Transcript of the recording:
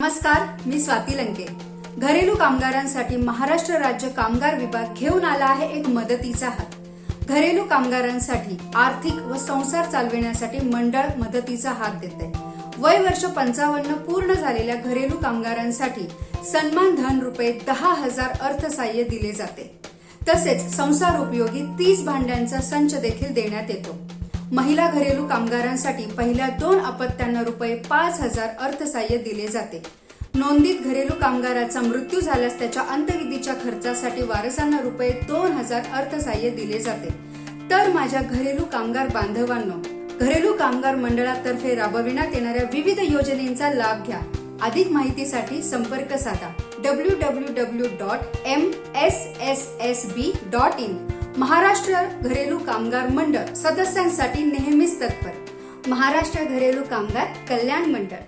नमस्कार, मी स्वाती लंके। घरेलू कामगारांसाठी महाराष्ट्र राज्य कामगार विभाग घेऊन आला आहे एक मदतीचा हात। घरेलू कामगारांसाठी आर्थिक व संसार चालविण्यासाठी मंडळ मदतीचा हात देते। वय वर्ष 55 पूर्ण झालेल्या घरेलू कामगारांसाठी सन्मान धन रुपये 10,000 अर्थसहाय्य दिले जाते। तसेच संसार उपयोगी 30 भांड्यांचा संच देखील देण्यात येतो। महिला घरेलू कामगारांसाठी पहिल्या 2 अपत्यांना रुपये 5,000 अर्थसहाय्य दिले जाते। नोंदीत घरेलू कामगाराचा मृत्यू झाल्यास त्याच्या अंत्यविधीच्या खर्चासाठी वारसांना रुपये 2,000 अर्थसहाय्य दिले जाते। तर माझ्या घरेलू कामगार बांधवांनो, घरेलू कामगार मंडळातर्फे राबविण्यात येणाऱ्या विविध योजनेचा लाभ घ्या। अधिक माहितीसाठी संपर्क साधा www.msssb.in। महाराष्ट्र घरेलू कामगार मंडळ सदस्यांसाठी नेहमीच तत्पर। महाराष्ट्र घरेलू कामगार कल्याण मंडळ।